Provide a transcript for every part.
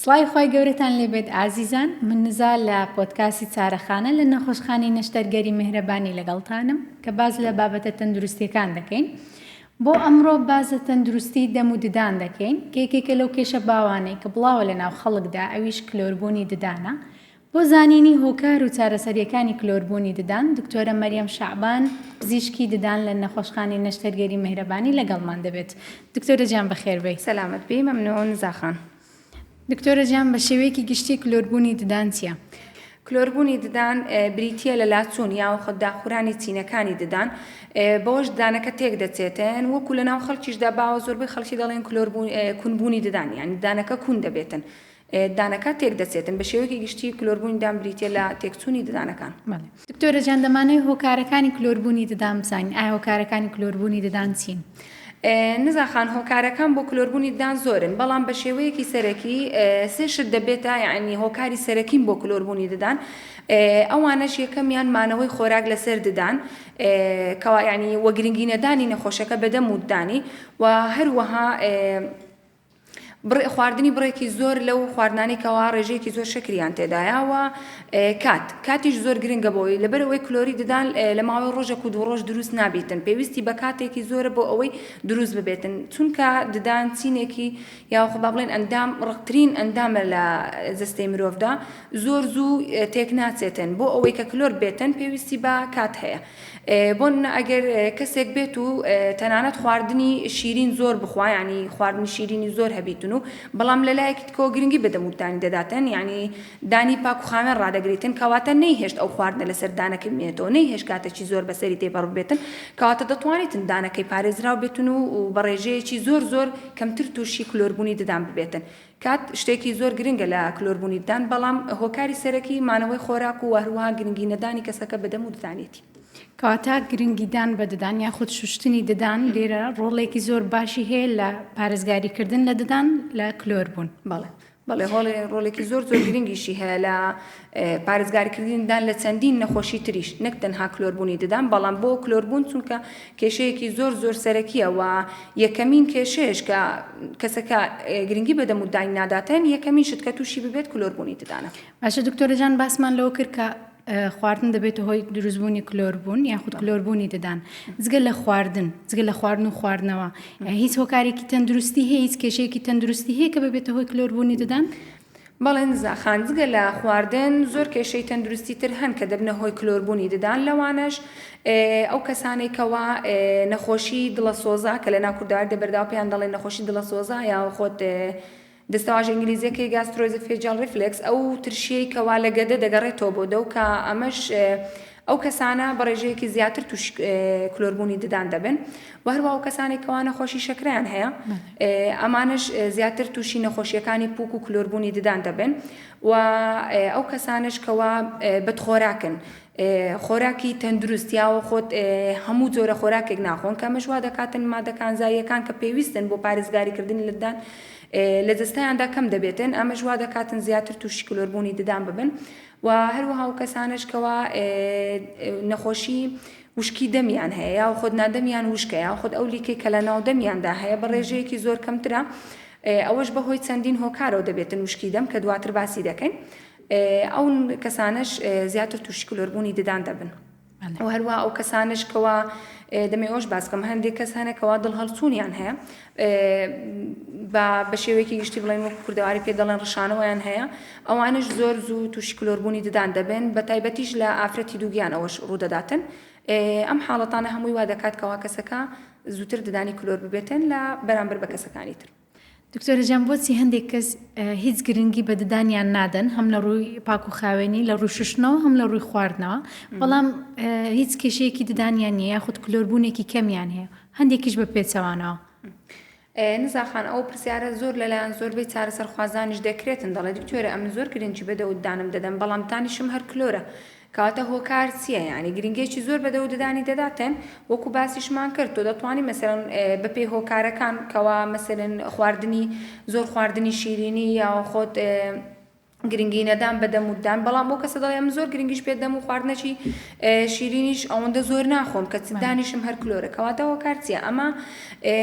سڵای خۆی گەورەتان لێبێت ئازیزان، من نزا لە پۆدکاستی چارەخانە لە نەخۆشخانەی نەشتەرگەری میهرەبانی لەگەڵتانم کە باز لە بابەتە تەندروستیەکان دەکەین. بۆ ئەمڕۆ بازە تەندروستی دەم و ددان دەکەین کە یەکێکە لەو کێشە باوانەی کە بڵاوە لە ناو خەڵکدا ئەویش کلۆربوونی ددانە. بۆ زانینی هۆکار و چارەسەریەکانی کلۆربوونی ددان دکتۆرە مەریەم شەعبان پزیشکی ددان لە نەخۆشخانەی نەشتەرگەری میهرەبانی لەگەڵمان دەبێت. دکتۆرە گیان بەخێر بێی. سەلامەت بێ. مەمنوون زاخان. دکتۆرە گیان بە شێوەیەکی گشتی کلۆربوونی ددان چییە؟ کلۆربوونی ددان بریتیە لە لاچوون یا خۆداخورانی چینەکانی ددان بەوەش ددانەکە تێک دەچێتن وەکو لە ناو خەڵکیشدا باوە زۆربەی خەڵکی دەڵێن کونبوونی ددان، یعنی ددانەکە کون دەبێتن، ددانەکە تێک دەچێتن. بە شێوەیەکی گشتی کلۆربوونی ددان بریتیە لە تێکچوونی ددانەکان. دکتۆرە گیان دەمانەوێت هۆکارەکانی کلۆربوونی ددان بزانین. ئایا هۆکارەکانی کلۆربوونی ددان چین؟ نزاخان هۆکارەکان بۆ کلۆربوونی ددان زۆرن، بەڵام بە شێوەیەکی سەرەکی سێشت دەبێتە، یعنی هۆکاری سەرەکیم بۆ کلۆربوونی ددان. ئەوانەش یەکەمیان مانەوەی خۆراک لەسەر ددان کەوا یعنی وەگرنگینەدانی نەخۆشەکە بەدەم و ددانی و هەروەها خواردنی بڕێکی زۆر لەو خواردنانی کەوا ڕێژەیەکی زۆر شەکریان تێدایەوە. کاتیش زۆر گرنگە بۆی لەبەرەوەی کلۆری ددان لە ماوەی ڕۆژێک و دوو ڕۆژ دروست نابێتن، پێویستی بە کاتێکی زۆرە بۆ ئەوەی دروست ببێتن، چونکە ددان چینێکی یاخۆ با بڵێن ئەندام ڕقترین ئەندامە لە جەستەی مرۆڤدا زۆر زوو تێک ناچێتن. بۆ ئەوەی کە کلۆر بێتن پێویستی بە کات هەیە. بۆن ئەگەر کەسێک بێت و تەنانەت خواردنی شیرین زۆر بخوا، یعنی خواردنی شیرینی زۆر هەبیتن و بەڵام لەلایەکی تکۆ گرنگی بەدەموتانی دەداتن، یعنی دانی پاک و خاوێن ڕادەگریتن، کەواتە نەیهێشت ئەو خواردنە لەسەر دانەکە بمێتەوە، نەیهێشت کاتێکی زۆر بەسەری تێپەڕ بێتن، کەواتە دەتوانیتن دانەکەی پارێزراو بێتن و بە ڕێژەیەکی زۆر کەمتر تووشی کلۆربوونی ددان ببێتن. کات شتێکی زۆر گرنگە لە کلۆربوونی ددان، بەڵام هۆکاری سەرەکی مانەوەی خۆراک و هەروەها گرنگینەدانی کەسەکە بەدەم و ددانێتی. کەواتە گرنگیدان بە ددان یاخود شوشتنی ددان لێرە ڕۆڵێکی زۆر باشی هەیە لە پارێزگاریکردن لە ددان لە کلۆربوون. بەڵێ ڕۆڵێکی زۆر گرنگیشی هەیە لە پارێزگاریکردنی ددان لە چەندین نەخۆشی تریش، نەک تەنها کلۆربوونی ددان، بەڵام بۆ کلۆربوون چونکە کێشەیەکی زۆر سەرەکیە و یەکەمین کێشەیەش کە کەسەکە گرنگی بەدەم و ددانی ناداتن، یەکەمین شت کە تووشی ببێت کلۆربوونی ددانە. باشە دکتۆرە جان، باسمان لەوە کرد کە خواردن دەبێت هۆی دروستبوونی کلۆربوون یاخود کلۆربوونی ددان. جگە لە خواردن و خواردنەوە هیچ هۆکارێکی تەندروستی هەیە، هیچ کێشەیەکی تەندروستی هەیە کە ببێتە هۆی کلۆربوونی ددان؟ بەڵێ نزاخان، جگە لە خواردن زۆر کێشەی تەندروستی تر هەن کە دەبنە هۆی کلۆربوونی ددان. لەوانەش ئەو کەسانێکەوە نەخۆشی دڵە سۆزا کە لە ناو کورداوار دەبەرداو پێیان دەڵێن نەخۆشی دڵە سۆزا یا خۆت دەستەواژ ئینگلیزیەکەی گاسترۆئزۆفێجیال ریفلێکس، ئەو ترشیەی کەوا لە گەدە دەگەڕێتەوە بۆ دە و کە ئەمەش ئەو کەسانە بە ڕێژەیەکی زیاتر توش کلۆربوونی ددان دەبن. و هەروە ئەو کەسانێکەوە نەخۆشی شەکرەیان هەیە ئەمانش زیاتر تووشی نەخۆشیەکانی پووک و کلۆربوونی ددان دەبن. و ئەو کەسانش کەوا بەدخۆراکن، خۆراکی تەندروست یاوە خۆت هەموو جۆرە خۆراکێک ناخۆن، کە ئەمەش وا دەکاتن مادەکان زاییەکان کە پێویستن بۆ پارێزگاریکردنی لە ددان لە جەستەیاندا کەم دەبێتن، ئەمەش وا دەکاتن زیاتر تووشی کلۆربوونی ددان ببن. و هەروەها ئەو کەسانش کەوا نەخۆشی وشکی دەمیان هەیە یا خۆت نادەمیان وشکە یا خۆت ئەو لیکەی کە لە ناو دەمیاندا هەیە بە ڕێژەیەکی زۆر کەمترە، ئەوەش بەهۆی چەندین هۆکارەوە دەبێتن وشکی دەم کە دواتر باسی دەکەین. ئەو کەسانش زیاتر تووشی کلۆربوونی ددان دەبن. و هەروە ئەو کەسانش کەوا دەمێ ئەوش باسکەم هەندێک کەسانێکەوە دڵ هەڵچوونیان هەیە بە شێوەیەکی گشتی بڵێن وەکو کوردەواری پێ دەڵێن ڕشانەوەیان هەیە، ئەوانش زۆر زوو تووشی کلۆربوونی ددان دەبن، بە تایبەتیش لە ئافرەتی دووگیان ئەوەش ڕوودەداتن. ئەم حاڵەتانە هەمووی وا دەکات کەوا کەسەکە زووتر ددانی کلۆر ببێتن لە بەرامبەر بە کەسەکانی تر. دکتۆرە جان، بۆچی هەندێک کەس هیچ گرنگی بە ددانیان نادەن، هەم لە ڕووی پاک و خاوێنی لە ڕووی شوشتنەوە هەم لە ڕووی خواردنەوە، بەڵام هیچ کێشەیەکی ددانیان نییە یاخود کلۆربوونێکی کەمیان هەیە، هەندێکیش بە پێچەوانەوە؟ نزاخان، ئەو پرسیارە زۆر لەلایەن زۆربەی چارەسەرخوازانیش دەکرێتن، دەڵێ دکتۆرە ئەم زۆر گرنگی بەدە و ددانم دەدەم، بەڵام تانیشم هەر کلۆرە. کەواتە هۆکار چییە؟ یعنی گرنگێکی زۆر بەدە و ددانی دەداتن، وەکو باسیشمان کرد تۆ دەتوانی مەسەڵەن بەپێی هۆکارەکان کەوا مەسەڵەن خواردنی زۆر خواردنی شیرینی یا خۆت گرنگی نەدان بە دەمودان بەڵام بۆ کەسە دەڵێ ئەم زۆر گرنگیش پێ دەم و خواردنەکی شیرینیش ئەوەندە زۆر ناخۆم کە دانیشم هەر کلۆرە کەواتە هۆکار چییە ئەمە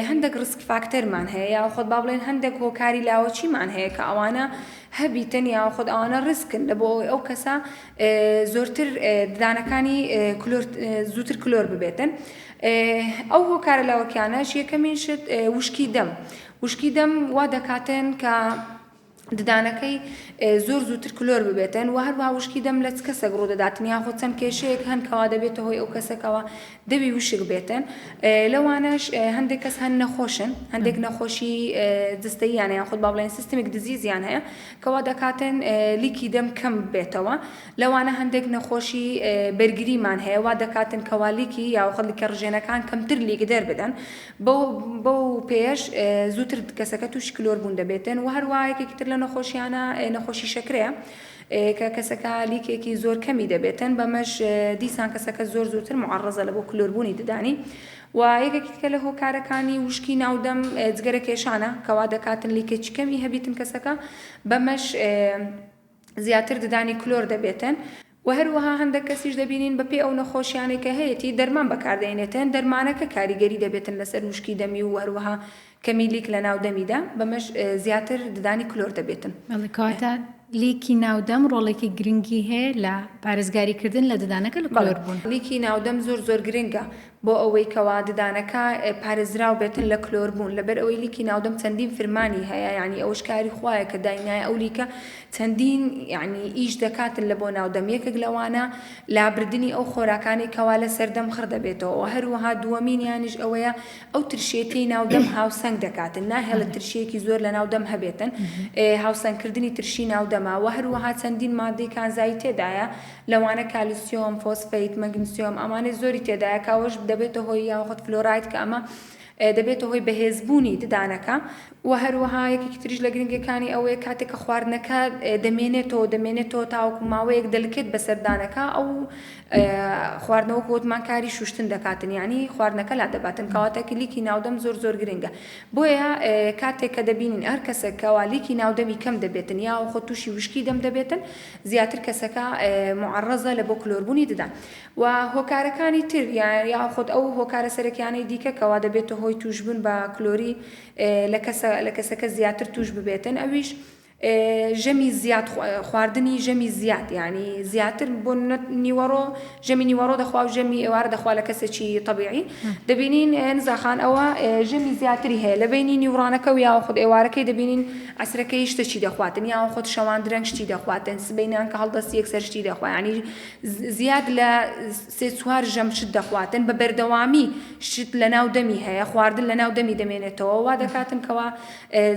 هەندێک ڕسک فاکتەرمان هەیە یا خۆت با بڵێن هەندێک هۆکاری لاوەچیمان هەیە کە ئەوانە هەبیتن یا خۆت ئەوانە ڕسکن لە بۆ ئەو کەسە زۆرتر دانەکانی زووتر کلۆر ببێتن. ئەو هۆکارە لاوەکیانەش یەکەمین شت وشکی دەم وا دەکاتن کە ددانەکەی زۆر زووتر کلۆر ببێتن و هەروە وشکی دەم لە کەسێک ڕوو دەداتن یا خۆ چەند کێشەیەک هەنکەوا دەبێتە هۆی ئەو کەسەکەوە دەبی وشک بێتن. لەوانەش هەندێک کەس هەن نەخۆشن هەندێک نەخۆشی جستەییان یان خۆت با بڵێن سیستمێک دزیزیان هەیە کەوا دەکاتن لیکی دەم کەم بێتەوە. لەوانە هەندێک نەخۆشی بەرگریمان هەیە وا دەکاتن کەوا لیکی یا خۆت لیکە ڕژێنەکان کەمتر لیک دەربدەن بەو پێش زووتر کەسەکە تووشی کلۆر بوون دەبێتن و هەروایەکێکی تر لە نەخۆشیانە نەخۆشی شەکرەیە کە کەسەکە لیکێکی زۆر کەمی دەبێتن بەمەش دیسان کەسەکە زۆرتر معڕەزە لە بۆ کلۆربوونی ددانی. و یەکێکی تکە لە هۆکارەکانی وشکی ناودەم جگەرە کێشانە کەوا دەکاتن لیکێکی کەمی هەبیتن کەسەکە بەمەش زیاتر ددانی کلۆر دەبێتن. و هەروەها هەندێک کەسیش دەبینین بەپێ ئەو نەخۆشیانەی کە هەیەی دەرمان بەکاردێنێتن دەرمانەکە کاریگەری دەبێتن لەسەر وشکی دەمی و هەروەها کەمی لیک لە ناو دەمیدا بەمەش زیاتر ددانی کلۆر دەبێتن. کەواتە لیکی ناودەم ڕۆڵێکی گرنگی هەیە لە پارێزگاریکردن لە ددانەکە لە کلۆر بوون. لیکی ناودەم زۆر گرنگە بۆ ئەوەی کەوا ددانەکە پارێزراو بێتن لە کلۆر بوون لەبەر ئەوەی لیکی ناودەم چەندین فرمانی هەیە یعنی ئەوش کاری خوایە کە داینایە ئەو لیکە چەندین یعنی ئیش دەکاتن لە بۆ ناودەم. یەکێک لەوانە لابردنی ئەو خۆراکانی کەوا لە سەردەم خڕ دەبێتەوە و هەروەها دووەمینیانیش ئەوەیە ئەو ترشێتی ناودەم هاوسەنگ دەکاتن ناهێڵە ترشیەکی زۆر لە ناودەم هەبێتن هاوسەنگکردنی ترشی ناودەما و هەروەها چەندین مادەی کانزایی تێدایە لەوانە کالیسیۆم فۆسفەیت مەگنیسیۆم ئەمانەی زۆری تێدایە کاوەش دەبێتە هۆی یاخۆت فلۆرایت کە ئەمە دەبێتە هۆی بەهێزبوونی ددانەکە. و هەروەها یەکێکی تریش لە گرنگەکانی ئەوەیە کاتێک کە خواردنەکە دەمێنێتەوە تاوەکو ماوەیەک دەلکێت بەسەردانەکە ئەو خواردنەوە گوتمان کاری شوشتن دەکاتن ینی خواردنەکە لا دەباتن کەواتەکی لیکی ناودەم زۆر گرنگە. بۆیە کاتێک کە دەبینین هەر کەسێکەوە لیکی ناودەمی کەم دەبێتن یا خۆ تووشی وشکی دەم دەبێتن زیاتر کەسەکە معڕەزە لە بۆ کلۆربوونی ددان. و هۆکارەکانی تر یا خۆت ئەو هۆکارە سەرەکیانەی دیکە کەوا دەبێتە هۆی توشبوون بە کلۆری لە کەسەکە زیاتر توش ببێتن ئەویش ژەمی زیاد خواردنی ژەمی زیاد ینی زیاتر بۆ نیوەڕۆ ژەمی نیوەڕۆ دەخوا و ژەمی ئێوارە دەخوا لە کەسێکی طبیعی دەبینین نزاخان ئەوە ژەمی زیاتری هەیە لە بینی نیوڕانەکە و یا خۆت ئێوارەکەی دەبینین عسرەکەی شتێکی دەخواتن یا خۆت شەوان درەنگ شتی دەخواتن سبەینان کە هەڵدەستی یەکسەر شتی دەخوا ینی زیاد لە سێ چوار ژەم شت دەخواتن بە بەردەوامی شت لە ناو دەمی هەیە خواردن لە ناو دەمی دەمێنێتەوە وا دەکاتن کەوا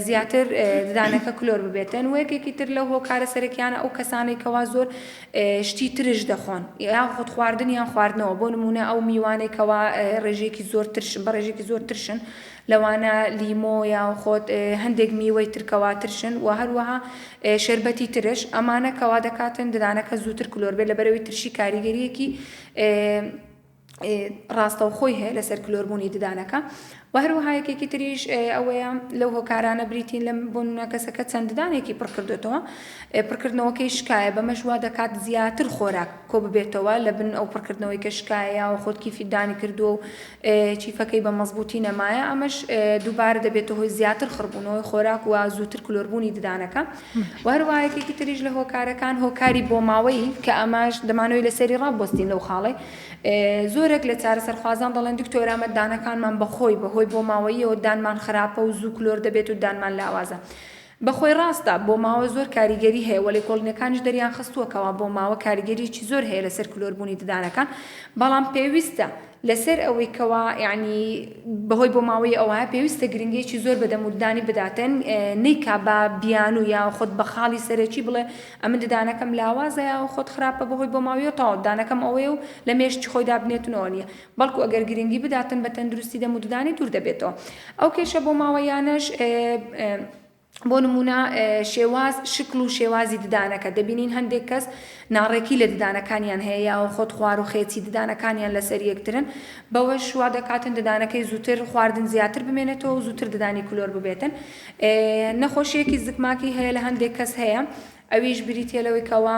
زیاتر ددانەکە کلۆر ببێتن. و یەکێکی تر لەو هۆکارە سەرەکیانە ئەو کەسانەی کەوا زۆر شتی ترش دەخۆن یا خۆت خواردنیان خواردنەوە بۆ نمونە ئەو میوانێک کەوا ڕێژێکی زۆر ترشن بە ڕێژێکی زۆر ترشن لەوانە لیمۆ یا خۆت هەندێک میوەی ترکەوا ترشن و هەروەها شربەتی ترش ئەمانە کەوا دەکاتن ددانەکە زووتر کلۆر بێت لەبەرەوەی ترشی کاریگەریەکی ڕاستەوخۆی هەیە لەسەر کلۆربوونی ددانەکە. و هەروەها یەکێکی تریش ئەوەیە لەو هۆکارانە بریتین لە بۆنە کەسەکە چەند ددانێکی پڕکردێتەوە پڕکردنەوەکەی شکایە بەمەش وا دەکات زیاتر خۆراک کۆ ببێتەوە لە بن ئەو پڕکردنەوەی کە شکایە و خۆت کیفی دانی کردووە و چیفەکەی بە مەزبوطی نەمایە ئەمەش دووبارە دەبێتە هۆی زیاتر خڕبوونەوەی خۆراک و زووتر کلۆربوونی ددانەکە. و هەروەها یەکێکی تریش لە هۆکارەکان هۆکاری بۆ ماوەی کە ئەماش دەمانەوەی لەسەری ڕابوەستین لەو خاڵی زۆرێک لە چارەسەرخوازان دەڵێن دکتۆر ئەمە دانەکانمان بەهۆی بۆ ماوەیەوە دانمان خراپە و زوو کلۆر دەبێت و دانمان لاوازە. بەخۆی ڕاستە بۆ ماوە زۆر کاریگەری هەیە وەلی کۆڵنەکانش دەریان خستووەکەوە بۆ ماوە کاریگەریی زۆر هەیە لەسەر کلۆربوونی ددانەکان بەڵام پێویستە لەسەر ئەوەی کەوا یعنی بەهۆی بۆ ماوەی ئەوە پێویستە گرنگێکی زۆر بە دەمودانی بداتن نەیکا بە بیان و یا خۆت بە خاڵی سەرەکی بڵێ ئەمە ددانەکەم لاوازە یا خۆت خراپە بەهۆی بۆ ماوەیە تاوا دانەکەم ئەوەیە و لە مێشتی خۆی دابنێتونەوە نییە بەڵکو ئەگەر گرنگی بداتن بە تەندروستی دەمودانی دوور دەبێتەوە. ئەو کێشە بۆ ماوەیانەش بۆ نمونە شێواز شکل و شێوازی ددانەکە دەبینین هەندێک کەس ناڕێکی لە ددانەکانیان هەیە یا خۆت خوار و خێتی ددانەکانیان لەسەر یەکترن بەوە شوا دەکاتن ددانەکەی زووتر خواردن زیاتر بمێنێتەوە و زووتر ددانی کلۆر ببێتن. نەخۆشیەکی زگماکی هەیە لە هەندێک کەس هەیە ئەویش بریتە لەوەی کەوا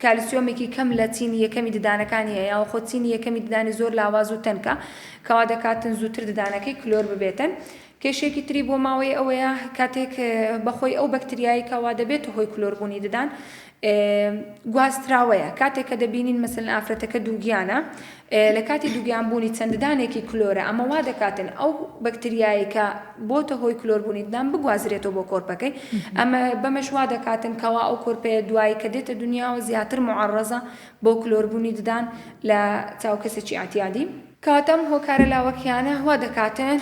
کالسیۆمێکی کەم لە چینی یەکەمی ددانەکانی هەیە و خۆ چینی یەکەمی ددانی زۆر لاواز و تەنکە کەوا دەکاتن زووتر ددانەکەی کلۆر ببێتن. کێشێکی تری بۆ ماوەی ئەوەیە کاتێک بەخۆی ئەو بەکتریایی کەوا دەبێت هۆی کلۆربوونی ددان گواستراوەیە کاتێک کە دەبینین مەسەلەن ئافرەتەکە دووگیانە لە کاتی دووگیانبوونی چەنددانێکی کلۆرە ئەمە وا دەکاتن ئەو بەکتریایی کە بۆتە هۆی کلۆربوونی ددان بگوازرێتەوە بۆ کۆرپەکەی ئەمە بەمەش وا دەکاتن کەوا ئەو کۆرپەیە دوایی کە دێتە دنیاوە زیاتر معەڕەزە بۆ کلۆربوونی ددان لە چاو کەسێکی ئاعتیادی. کاتەم هۆکارە لاوەکیانە وا دەکاتن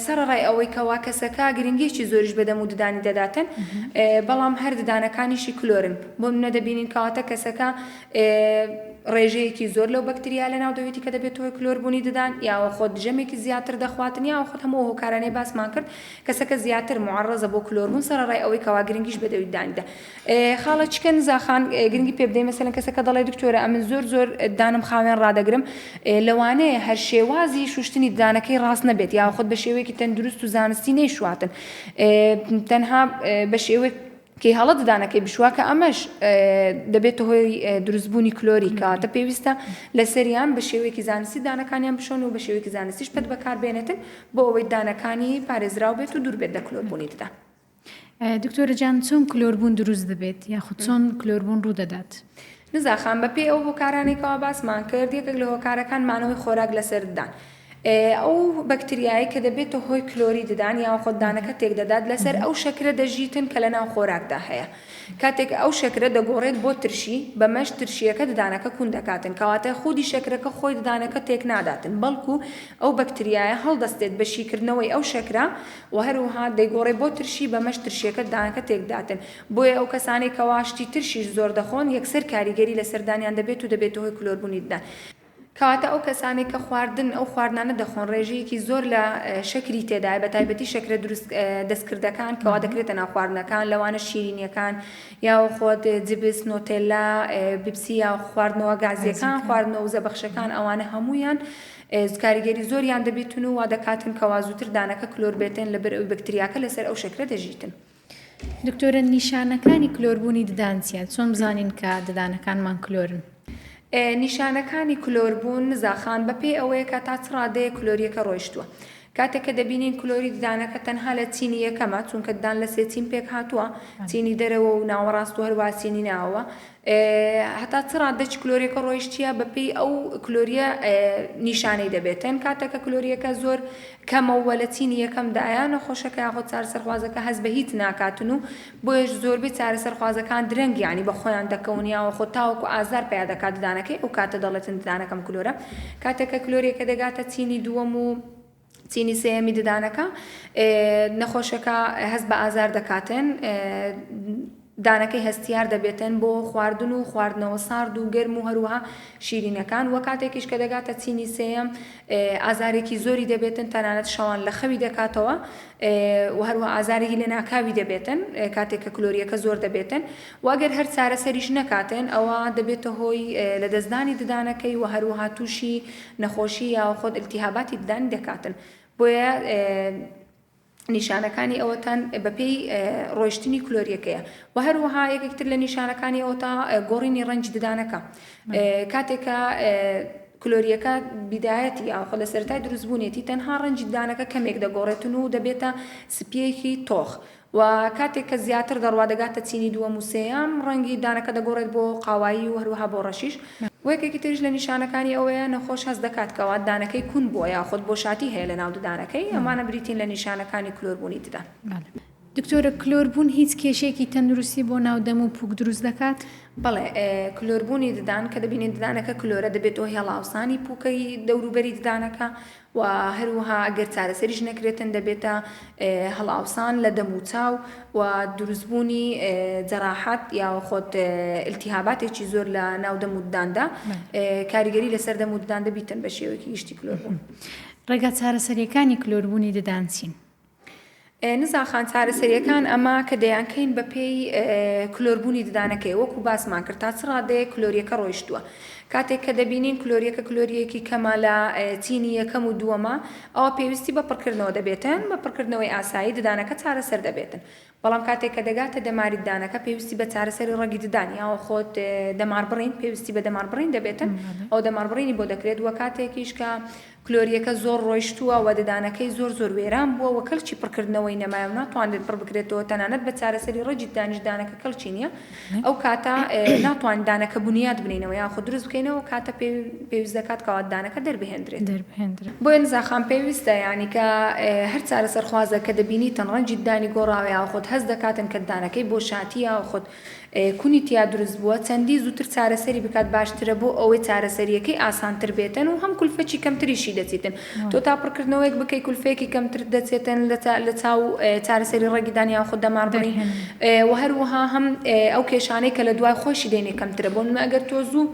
سەرڕای ئەوەی کەوا کەسەکە گرنگێکی زۆریش بەدەم و ددانی دەداتن بەڵام هەر ددانەکانیشی کلۆرن بۆ منە دەبینین کەواتە کەسەکە ڕێژەیەکی زۆر لەو بەکتریا لە ناو دەوێتی کە دەبێت هۆی کلۆربوونی ددان یاوە خۆت دژەمێکی زیاتر دەخواتن یاوە خۆت هەموو هۆکارانەی باسمان کرد کەسەکە زیاتر معەڕەزە بۆ کلۆربوون سەرڕای ئەوەی کەوا گرنگیش بە دەوێت دانیدا. خاڵە چکە نزاخان گرنگی پێ بدەین مەسەلەن کەسەکە دەڵێ دکتۆرە ئەمن زۆر دانم خاوێن ڕادەگرم لەوانەیە هەر شێوازی شوشتنی ددانەکەی ڕاست نەبێت یا خۆت بە شێوەیەکی تەندروست و زانستی نەیشواتن تەنها بە شێوەیە کە هەڵە ددانەکەی بشووە کە ئەمەش دەبێت هۆی دروستبوونی کلۆری کاتە پێویستە لە سەریان بە شێوەیەکی زانستی دانەکانیان بشۆن و بە شێوەیەکی زانستیش پەت بەکاربێنێتن بۆ ئەوەی دانەکانی پارێزراو بێت و دوور بێت لە کلۆربوونی ددان. دکتۆرە جان چۆن کلۆربوون دروست دەبێت یاخود چۆن کلۆربوون ڕوو دەدات؟ نزاخان بەپێ ئەو هۆکارانێکەوە باسمان کرد یەکێک لە هۆکارەکان مانەوەی خۆراک لەسەر ددان. ئەو بەکتریایی کە دەبێتە هۆی کلۆری ددان یاوە خۆدانەکە تێک دەدات لەسەر ئەو شەکرە دەژیتن کە لە ناو خۆراکدا هەیە کاتێک ئەو شەکرە دەگۆڕێت بۆ ترشی بەمەش ترشیەکە ددانەکە کوون دەکاتن کەواتە خودی شەکرەکە خۆی ددانەکە تێک ناداتن بەڵکو ئەو بەکتریایە هەڵدەستێت بە شیکردنەوەی ئەو شەکرە و هەروەها دەیگۆڕێ بۆ ترشی بەمەش ترشیەکە ددانەکە تێک داتن بۆیە ئەو کەسانێک کەوا شتی ترشیش زۆر دەخۆن یەکسەر کاریگەری لە سەردانیان دەبێت و دەبێت هۆی کلۆربوونی ددان. کەواتە ئەو کەسانێک کە خواردن ئەو خواردانە دەخۆن ڕێژەیەکی زۆر لە شەکری تێدای بە تایبەتی شەکرە دەستکردەکان کەوا دەکرێتە ناو خواردنەکان لەوانە شیرینیەکان یاوە خۆت جبس نۆتێلا بیپسی یا خواردنەوە گازیەکان خواردنەوە و زەبەخشەکان ئەوانە هەمویان کاریگەری زۆریان دەبێتن و وا دەکاتن کەوا زووتر دانەکە کلۆر بێتن لەبەر ئەوی بەکتریاکە لەسەر ئەو شەکرە دەژیتن. دکتۆرە نیشانەکانی کلۆربوونی ددانچیان چۆن بزانین کە ددانەکانمان کلۆرن؟ نیشانەکانی کلۆربوون نزاخان بەپێ ئەوەیە کە تا چ ڕادەیە کلۆریەکە ڕۆیشتووە کاتێک کە دەبینین کلۆری ددانەکە تەنها لە چینی یەکەمە چونکە ددان لە سێ چین پێک هاتووە چینی دەرەوە و ناوەڕاست و هەروە چینی ناوە هەتا چ ڕادەی کلۆریەکە ڕۆیشتیە بەپێی ئەو کلۆریە نیشانەی دەبێتن کاتێکە کلۆریەکە زۆر کەمەوە لە چینی یەکەمدایە نەخۆشەکە یاخۆ چارەسەرخوازەکە هەست بە هیچ ناکاتن و بۆیەش زۆربەی چارەسەرخوازەکان درەنگ یعنی بە خۆیان دەکەونیاوە خۆ تاوەکو ئازار پێیا دەکات ددانەکەی ئەو کاتە دەڵێتن ددانەکەم کلۆرە کاتێکە کلۆریەکە دەگاتە چینی دووەم و چینی سێمی ددانەکە نەخۆشەکە هەست بە ئازار دەکاتن دانەکەی هەستیار دەبێتن بۆ خواردن و خواردنەوە سارد و گەرم و هەروەها شیرینەکان وە کاتێکیش کە دەگاتە چینی سێم ئازارێکی زۆری دەبێتن تەنانەت شەوان لە خەوی دەکاتەوە و هەروە ئازارێکی لە ناکاوی دەبێتن کاتێک کە کلۆریەکە زۆر دەبێتن واگەر هەر چارەسەریش نەکاتن ئەوە دەبێتە هۆی لە دەستدانی ددانەکەی و هەروەها تووشی نەخۆشی یا خۆت ئیلتیهاباتی ددانی دەکاتن بۆیە نیشانەکانی ئەوەتان بەپێی ڕۆیشتنی کلۆریەکەیە و هەروەها یەکێکتر لە نیشانەکانی ئەوە تا گۆڕینی ڕەنگی ددانەکە کاتێکە کلۆریەکە بیدایەتی یاخۆ لە سەرەتای دروستبوونێتی تەنها ڕەنگی ددانەکە کەمێک دەگۆڕێتن و دەبێتە سپیەیەکی تۆخ و کاتێک کە زیاتر دەڕوا دەگاتە چینی دووەم و سێیەم ڕەنگی دانەکە دەگۆڕێت بۆ قاوایی و هەروەها بۆ ڕەشیش وەکێکی تریش لە نیشانەکانی ئەوەیە نەخۆش هەست دەکات کەوا دانەکەی کون بووە یاخۆت بۆشاتی هەیە لە ناو ددانەکەی ئەمانە بریتین لە نیشانەکانی کلۆربوونی ددان. دکتۆرە کلۆربوون هیچ کێشێکی تەندروستی بۆ ناودەم و پووک دروست دەکات؟ بەڵێ کلۆربوونی ددان کە دەبینێت ددانەکە کلۆرە دەبێتەوە هێڵاوسانی پووکەی دەوروبەری ددانەکە و هەروەها ئەگەر چارەسەریش نەکرێتن دەبێتە هەڵاوسان لە دەم و چاو و دروستبوونی جەراحەت یا خۆت ئیلتیهاباتێکی زۆر لە ناو دەم و دداندا کاریگەری لەسەر دەم و ددان دەبیتن بە شێوەیەکی گشتی کلۆربوون. ڕێگا چارەسەریەکانی کلۆربوونی ددان چین؟ نزاخان چارەسەریەکان ئەمە کە دەیانکەین بە پێی کلۆربوونی ددانەکەی وەکو باسمان کرد تا چ ڕادەیە کلۆریەکە ڕۆیشتووە کاتێک کە دەبینین کلۆریەکە کلۆریەکی کەمە لە چینی یەکەم و دووەمە ئەوە پێویستی بە پڕکردنەوە دەبێتن بە پڕکردنەوەی ئاسایی ددانەکە چارەسەر دەبێتن بەڵام کاتێک کە دەگاتە دەماری دانەکە پێویستی بە چارەسەری ڕەگی ددان یا خۆت دەمار بڕین پێویستی بە دەمار بڕین دەبێتن ئەو دەمار بڕینی بۆ دەکرێت وە کاتێکیش کە کلۆریەکە زۆر ڕۆیشتووە و ددانەکەی زۆر وێران بووە و کەلچی پڕکردنەوەی نەمایە و ناتوانێت پڕ بکرێتەوە تەنانەت بە چارەسەری ڕەجی دانیشدانەکە کەلچی نییە ئەو کاتە ناتوان دانەکە بنیاد بنینەوە یا خۆ دروست بکەینەوە کاتە پێویست دەکات کەوات دانەکە دەربهێنرێت بۆیە نزاخان پێویستە یعنی کە هەر چارەسەر خوازە کە دەبینی تەنڕەنجی دانی گۆڕاوی یا خۆت هەست دەکاتن کە دانەکەی بۆ شاتیە و خۆت کونی تیا دروست بووە چەندی زووتر چارەسەری بکات باشترە بۆ ئەوەی چارەسەریەکەی ئاسانتر بێتن و هەم کولفەکی کەمتریشی دەچیتن تۆ تا پڕکردنەوەیک بکەی کولفێکی کەمتر دەچێتن لە چاو چارەسەری ڕەگیدان یا خۆت دەمار بڕی و هەروەها هەم ئەو کێشانەی کە لە دوای خۆشی دێنێ کەمترە بۆ ئەگەر تۆ زوو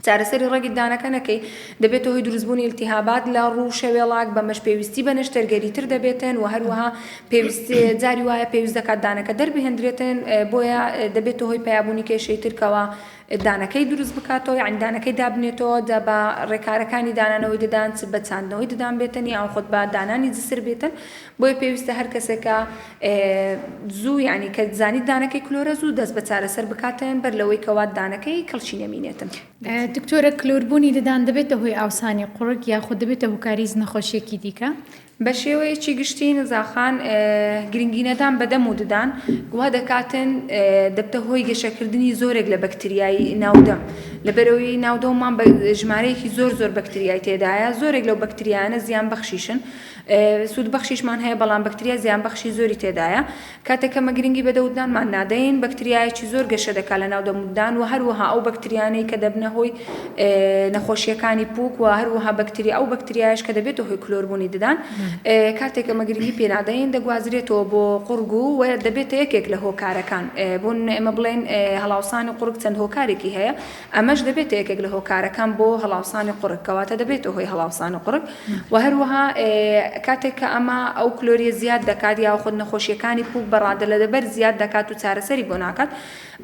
چارەسەری ڕەگی دانەکە نەکەی دەبێت هۆی دروستبوونی ئیلتیهابات لە ڕوو شەوێڵاک بەمەش پێویستی بە نەشتەرگەریتر دەبێتن و هەروەها پێویستی جاری وایە پێویست دەکات دانەکە دەربهێنرێتن بۆیە دەبێت هۆی پیابوونی کێشەی ترکەوە دانەکەی دروست بکاتەوە یعنی دانەکەی دابنێتەوە دا بە ڕێکارەکانی دانانەوەی ددان بە چاندنەوەی ددان بێتن یان خۆت بە دانانی جسر بێتن بۆیە پێویستە هەر کەسێکە زوو یعنی کە زانی دانەکەی کلۆرە زوو دەست بە چارەسەر بکاتن بەر لەوەی کەوات دانەکەی کەڵچی نەمینێتن. دکتۆرە کلۆربوونی ددان دەبێتە هۆی ئاوسانی قوڕک یا خۆ دەبێتە هۆکاری نەخۆشیەکی دیکە؟ بە شێوەیەکی گشتی نزاخان گرنگینەدان بەدەم و ددان گووا دەکاتن دەبتە هۆی گەشەکردنی زۆرێک لە بەکتریایی ناودەم لەبەرەوەی ناودەومان بە ژمارەیەکی زۆر بەکتریای تێدایە زۆرێک لەو بەکتریانە زیان بەخشیشن سوود بەخشیشمان هەیە بەڵام بەکتریا زیان بەخشی زۆری تێدایە کاتێکە مەگرنگی بەدەودانمان نادەین بەکتریایەکی زۆر گەشە دەکات لە ناودەمودان و هەروەها ئەو بەکتریانەی کە دەبنە هۆی نەخۆشیەکانی پووک و هەروەها بەکتریا ئەو بەکتریایش کە دەبێت هۆی کلۆربوونی ددان کاتێکە مەگرنگی پێنادەین دەگوازرێتەوە بۆ قورگ و دەبێتە یەکێک لە هۆکارەکان بۆن ئێمە بڵێن هەڵاوسانی قورگ چەند هۆکارێکی هەیە ئەمەش دەبێتە یەکێک لە هۆکارەکان بۆ هەڵاوسانی قورگ کەواتە دەبێتە هۆی هەڵاوسانی قورگ و هەروەها کاتێک کە ئەمە ئەو کلۆریە زیاد دەکات یا خۆت نەخۆشیەکانی پووک بەڕادە لە دەبەر زیاد دەکات و چارەسەری بۆ ناکات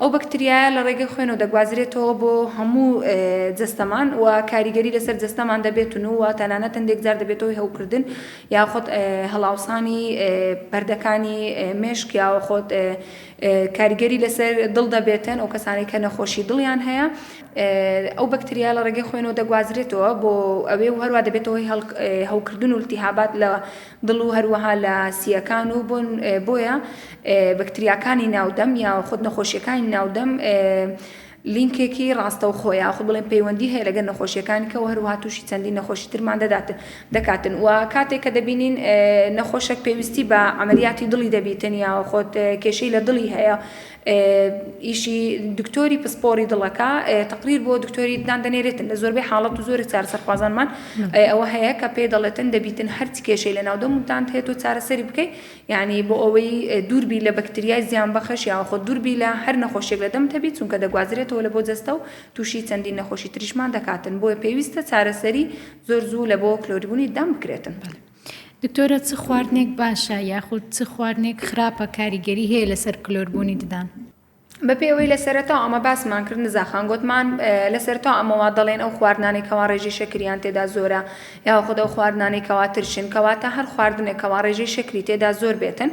ئەو بەکتریایە لە ڕێگەی خوێنەوە دەگوازرێتەوە بۆ هەموو جەستەمان و کاریگەری لەسەر جەستەمان دەبێتن و تەنانەت هەندێک جار دەبێتەوە هەوکردن یا خۆت هەڵاوسانی پەردەکانی مێشک یا خۆت کاریگەری لەسەر دڵ دەبێتن ئەو کەسانی کە نەخۆشی دڵیان هەیە ئەو بەکتریا لە ڕێگەی خوێنەوە دەگوازرێتەوە بۆ ئەوێ و هەروە دەبێتەوە هەوکردن و التیهابات لە دڵ و هەروەها لە سیەکان و بۆیە بەکتریاکانی ناودەم یا خۆت نەخۆشیەکانی ناودەم لینکێکی ڕاستە و خۆیە خۆ بڵێن پەیوەندی هەیە لەگەر نەخۆشیەکانی کە هەروها تووشی چەندی نەخۆشی ترمان دەکاتن و کاتێک کە دەبینین نەخۆشێک پێویستی بە عملیاتی دڵی دەبیتن یا خۆت کێشەی لە دڵی هەیە ئیشی دکتۆری پسپۆری دڵەکە تقریر بۆ دکتۆری دان دەنێرێتن لە زۆربەی حاڵەت و زۆری چارەسەرخوازانمان ئەوە هەیە کە پێ دەڵێتن دەبیتن هەرچی کێشەی لە ناودەمتان هێت و چارەسەری بکەیت یعنی بۆ ئەوەی دووربی لە بەکتریای زیان بەخش یا خۆ دووربی لە هەر نەخۆشیێک لە دەم هەبیت چونکە دەگوازرێتەوە لە بۆ جەستە و تووشی چەندی نەخۆشی تریشمان دەکاتن بۆیە پێویستە چارەسەری زۆر زوو لە بۆ کلۆربوونی دام بکرێتن. دکتۆرە چ خواردنێک باشە یاخود چ خواردنێک خراپە کاریگەری هەیە لەسەر کلۆربوونی ددان؟ بە پێوەی لە سەرەتا ئەمە باسمان کرد نزاخان گوتمان لە سەرتا ئەمەوا دەڵێن ئەو خواردنانەی کەوا ڕێژەی شەکریان تێدا زۆرە یا خۆ ئەو خواردنانەی کەوا ترشن کەواتە هەر خواردنێکەوە ڕێژەی شەکری تێدا زۆر بێتن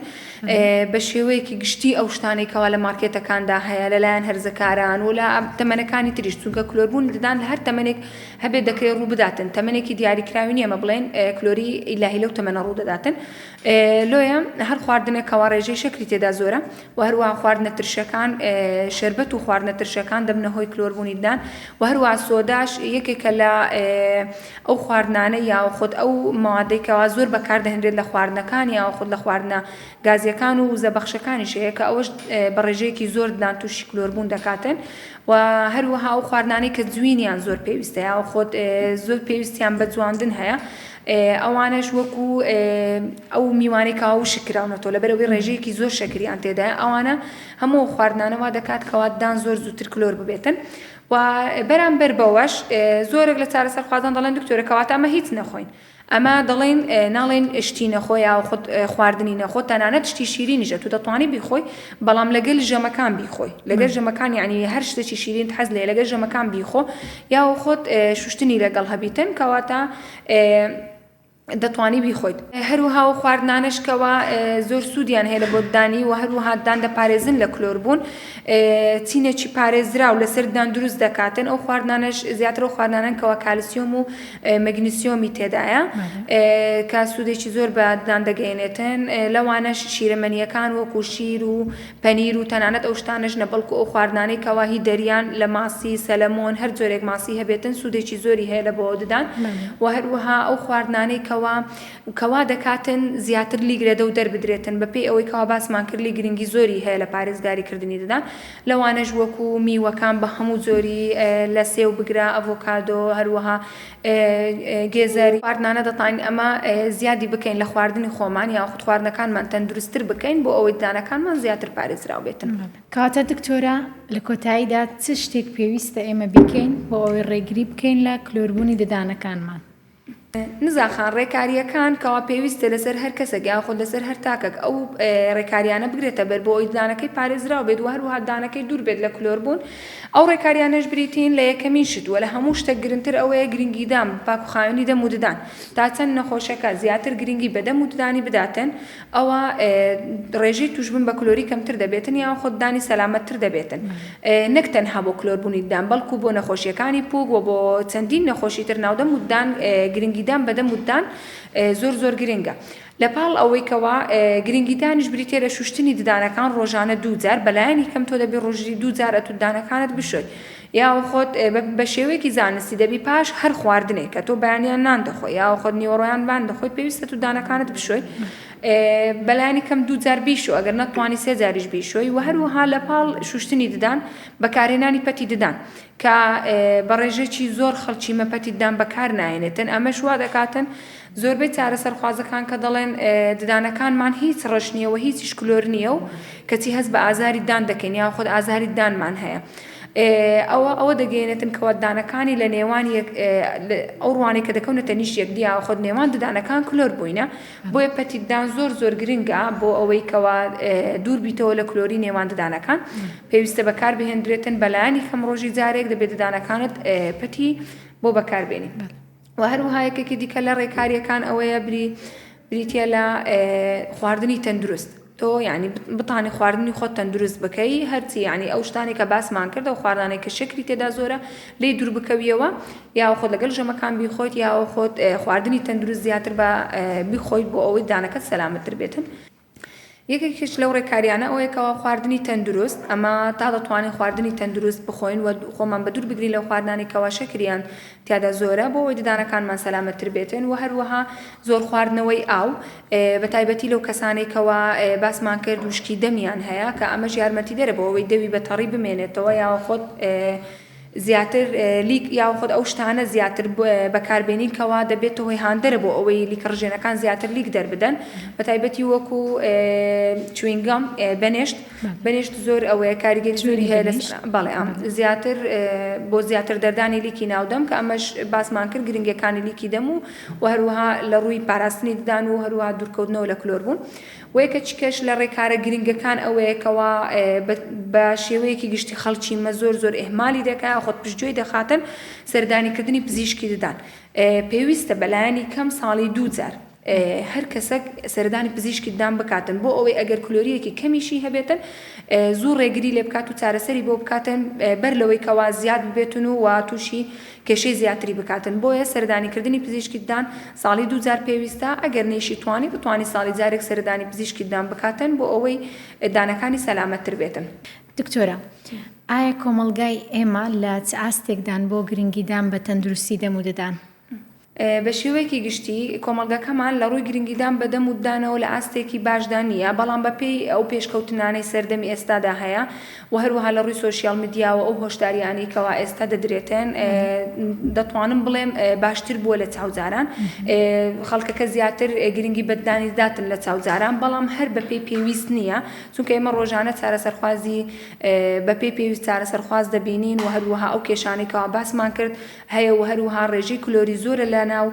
بە شێوەیەکی گشتی ئەو شتانەی کەوا لە مارکێتەکاندا هەیە لەلایەن هەرزەکاران و لە تەمەنەکانی تریش چونکە کلۆربوونی ددان لە هەر تەمەنێک هەبێت دەکرێت ڕوو بداتن تەمەنێکی دیاریکراوی نیە ئەمە بڵێن کلۆری ئیلاهی لەو تەمەنە ڕوو دەداتن لۆیە هەر خواردنێکەوە ڕێژەی شەکری تێدا زۆرە و هەروە خواردنە ترشەکان شربەت و خواردنە ترشەکان دەبنە هۆی کلۆربوونی ددان و هەروە سۆداش یەکێکە لە ئەو خواردنانە یا خۆت ئەو ماوادێکەوە زۆر بەکاردەهێنرێت لە خواردنەکان یا خۆت لە خواردنە گازیەکان و زەبەخشەکانیش هەیە کە ئەوەش بە ڕێژەیەکی زۆر ددان تووشی کلۆربوون دەکاتن و هەروەها ئەو خواردنانەی کە جوینیان زۆر پێویستە یا خۆت زۆر پێویستیان بە جواندن هەیە ئەوانش وەکو ئەو میوانێکەوە و شکراونەتەوە لەبەرەوەی ڕێژەیەکی زۆر شەکریان تێدایە ئەوانە هەموو خواردنانەوە دەکات کەواتدان زۆر زووتر کلۆر ببێتن و بەرامبەر بەوەش زۆرێک لە چارەسەرخوازان دەڵێن دکتۆرە کەواتە ئەمە هیچ نەخۆین ئەمە دەڵێن ناڵێن شتی نەخۆی یا خواردنی نەخۆ تەنانەت شتی شیرینیشە تو دەتوانی بیخۆی بەڵام لەگەل ژەمەکان بیخۆی لەگەر ژەمەکان یعنی هەر شتێکی شیرین حەز لێ لەگەر ژەمەکان بیخۆ یا خۆت شوشتنی لەگەڵ هەبیتن کەواتە دەتوانی بیخۆیت. هەروەها و خواردنانشکەوە زۆر سوودیان هەیە لە بۆدانی و هەروەها دان دەپارێزن لە کلۆربوون چینێکی پارێزرا و لەسەر دان دروست دەکاتن. ئەو خواردنانش زیاتر و خواردنانن کەەوە کالیسیۆم و مەگنیسیۆمی تێدایە کە سوودێکی زۆر بە دان دەگەێنێتن. لەوانش شیرەمەنیەکان وەکو شیر و پەنیر و تەنانەت ئەو شتانش نەبەڵکو ئەو خواردنانەی کەوا هی دەریان لە ماسی سەلەمۆن هەر جۆرێک ماسی هەبێتن سوودێکی زۆری هەیە لە بۆ ددان و هەروەها ئەو خواردنانەی کەوا دەکاتن زیاتر لیگرێدە و دەربدرێتن بەپێی ئەوەی کەوا باسمان کردی گرنگی زۆری هەیە لە پارێزگاریکردنی ددان. لەوانەش وەکو میوەکان بە هەموو زۆری لە سێو بگرا ئەڤۆکادۆ هەروەها گێزەری خواردنانە دەتوانین ئەمە زیادی بکەین لە خواردنی خۆمان یاخود خواردنەکانمان تەندروستتر بکەین بۆ ئەوەی دانەکانمان زیاتر پارێزراو بێتن. کاتە دکتۆرە لە کۆتاییدا چ شتێک پێویستە ئێمە بیکەین بۆ ئەوەی ڕێگری بکەین لە کلۆربوونی ددانەکانمان؟ نزاخان ڕێکاریەکان کەوا پێویستە لەسەر هەر کەسێک یاخۆ لەسەر هەر تاکەک ئەو ڕێکاریانە بگرێتە بەر بۆ ئەوی دانەکەی پارێزراو بێت و هەروەها دانەکەی دوور بێت لە کلۆربوون. ئەو ڕێکاریانەش بریتین لە یەکەمین شتووە لە هەموو شتێک گرنگتر ئەوەیە گرنگی دام پاک و خاوێنی دەم و ددان تا چەند نەخۆشەکە زیاتر گرنگی بە دەم و ددانی بداتن ئەوە ڕێژەی توشبن بە کلۆری کەمتر دەبێتن یان خۆ دانی سەلامەتتر دەبێتن نەک تەنها بۆ کلۆربوونی ددان بەڵکو بۆ نەخۆشیەکانی پووک و بۆ چەندین نەخۆشی تر ناودەم و ددان گرنگیدان بەدەم و ددان زۆر گرنگە. لەپاڵ ئەوەی کەوا گرنگیدانیش بریتێ لە شوشتنی ددانەکان ڕۆژانە 2 جار بەلایەنی کەم تۆ دەبی ڕۆژی 2 جارە تو ددانەکانت بشۆی یا خۆت بە شێوەیەکی زانستی دەبی پاش هەر خواردنێک کە تۆ بەیانیان نان دەخۆی یا خۆت نیوەڕۆیان بان دەخۆی پێویستە تو ددانەکانت بشۆی بەلایەنی کەم 2 جار بیشۆ ئەگەر نەتوانی 3 جاریش بیشۆی و هەروەها لەپاڵ شوشتنی ددان بەکارهێنانی پەتی ددان کە بە ڕێژێکی زۆر خەڵکی مەپەتی ددان بەکار نایێنێتن. ئەمەش وا دەکاتن زۆربەی چارەسەرخوازەکان کە دەڵێن ددانەکانمان هیچ ڕەش نییە و هیچیش کلۆر نییە و کەچی هەست بە ئازاری دان دەکەین یا خۆت ئازاری دانمان هەیە ئەوە دەگەێنێتن کەوە ددانەکانی لە نێوان ئەو ڕوانێک کە دەکەونەتە نیش یەکدیا خۆت نێوان ددانەکان کلۆر بووینە بۆیە پەتی ددان زۆر گرنگە بۆ ئەوەی کەوا دوور بیتەوە لە کلۆری نێوان ددانەکان پێویستە بەکار بهێنرێتن بەلایەنی کەم ڕۆژی جارێک دەبێت ددانەکانت پەتی بۆ بەکاربێنی. و هەروەها یەکێکی دیکە لە ڕێکاریەکان ئەوەیە بریتە لە خواردنی تەندروست. تۆ یعنی بتانی خواردنی خۆت تەندروست بکەی هەرچی یعنی ئەو شتانی کە باسمان کردە و خواردانێک کە شەکری تێدا زۆرە لێ دوور بکەویەوە یا خۆت لەگەڵ ژەمەکان بیخۆیت یا خۆت خواردنی تەندروست زیاتر بە بیخۆیت بۆ ئەوەی دانەکەت سەلامەتتر بێتن. یەکێکیش لەو ڕێکاریانە ئەوەیەکەوە خواردنی تەندروست ئەمە تا دەتوانین خواردنی تەندروست بخۆین و خۆمان بە دوور بگرین لە خواردنانی کەوا شەکریان تیادا زۆرە بۆ ئەوەی ددانەکانمان سەلامەتتر بێتن و هەروەها زۆر خواردنەوەی ئاو بە تایبەتی لەو کەسانێک کەوا باسمان کرد وشکی دەمیان هەیە کە ئەمەش یارمەتی دەرە بۆ ئەوەی دەوی بەتەڕی بمێنێتەوە یا خۆت زیاتر لیک یا خۆت ئەو شتانە زیاتر بەکاربێنین کەوا دەبێت هۆی هاندەرە بۆ ئەوەی لیکە ڕژێنەکان زیاتر لیک دەربدەن بە تایبەتی وەکو چوینگام بەنێشت زۆر ئەوەیە کاریگەری زۆری هەیە بەڵێ زیاتر بۆ زیاتر دەردانی لیکی ناودەم کە ئەمەش باسمان کرد گرنگەکانی لیکی دەم و هەروەها لە ڕووی پاراستنی ددان و هەروەها دوورکەوتنەوە لە کلۆربوون. وەیەکە چکەش لە ڕێکارە گرنگەکان ئەوەیەکەوە بە شێوەیەکی گشتی خەڵکی مە زۆر ئێهمالی دەکات خۆت پشتگوێی دەخاتن سەردانیکردنی پزیشکی ددان پێویستە بەلایەنی کەم ساڵی 2 جار هەر کەسێک سەردانی پزیشکی ددان بکاتن بۆ ئەوەی ئەگەر کلۆریەکی کەمیشی هەبێتن زوو ڕێگری لێ بکات و چارەسەری بۆ بکاتن بەر لەوەی کەوا زیاد ببێتن و تووشی کێشەی زیاتری بکاتن بۆیە سەردانیکردنی پزیشکی ددان ساڵی 2 جار پێویستە ئەگەر نێشی بتوانی ساڵی جارێک سەردانی پزیشکی ددان بکاتن بۆ ئەوەی دانەکانی سەلامەتتر بێتن. دکتۆرە ئایا کۆمەڵگای ئێمە لە چ ئاستێکدان بۆ گرنگیدان بە تەندروستی دەم و ددان؟ بە شێوەیەکی گشتی کۆمەڵگەکەمان لە ڕووی گرنگیدان بە دەم و ددانەوە لە ئاستێکی باشدا نییە بەڵام بەپێی ئەو پێشکەوتنانەی سەردەمی ئێستادا هەیە و هەروەها لە ڕووی سۆشیال میدیاوە ئەو هۆشداریانی کەوا ئێستا دەدرێتن دەتوانم بڵێم باشتر بووە لە چاوزاران خەڵکەکە زیاتر گرنگی بەدانی داتن لە چاوزاران بەڵام هەر بەپێی پێویست نییە چونکە ئێمە ڕۆژانە چارەسەرخوازی بەپێی پێویست چارەسەرخواز دەبینین و هەروەها ئەو کێشانەی کەوا باسمان کرد هەیە و هەروەها ڕێژەی کلۆری زۆرە لە ناو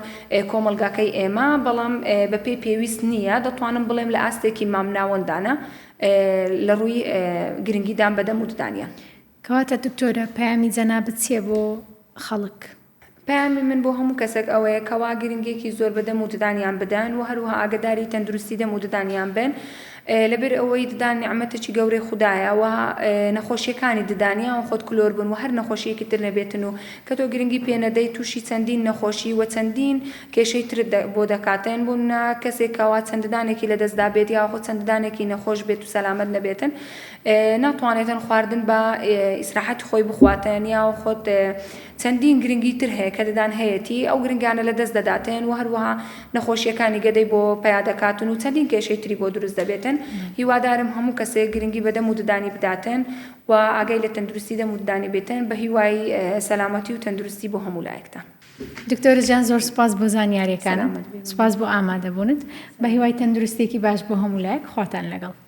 کۆمەلگاکەی ئێمە بەڵام بەپێی پێویست نییە دەتوانم بڵێم لە ئاستێکی مامناوەندانە لە ڕووی گرنگیدان بەدەم و ددانیان. کەواتە دکتۆرە پەیامی جەنابەت چییە بۆ خەڵک؟ پەیامی من بۆ هەموو کەسێک ئەوەیە کەوا گرنگێکی زۆر بەدەم و ددانیان بدەن و هەروەها ئاگداری تەندروستی دەم و ددانیان بن لەبێر ئەوەی ددان نیعمەتێکی گەورەی خوددایە و نەخۆشیەکانی ددانیان و خۆت کلۆر بن و هەر نەخۆشیەکی تر نەبێتن و کە تۆ گرنگی پێنەدەی تووشی چەندین نەخۆشی و چەندین کێشەی تر بۆ دەکاتێن بوون کەسێکەوە چەنددانێکی لە دەستدا بێت یا خۆ چەنددانێکی نەخۆش بێت و سەلامەت نەبێتن ناتوانێتن خواردن بە ئیسراحەتی خۆی بخواتن یا خۆت چەندین گرنگی تر هەیە کە ددان هەیەی ئەو گرنگانە لە دەست دەداتێن و هەروەها نەخۆشیەکانی گەدەی بۆ پەیادەکاتن و چەندین کێشەی تری بۆ دروست دەبێتن هیوادارم هەموو کەسێک گرنگی بەدەم و ددانی بداتن و ئاگای لە تەندروستی دەم و ددانی بێتن بە هیوای سەلامەتی و تەندروستی بۆ هەموو لایەکتان. دکتۆر جان زۆر سپاس بۆ زانیاریەکانت، سپاس بۆ ئامادەبوونت، بە هیوای تەندروستێکی باش بۆ هەموو لایەک خواتان لەگەڵ.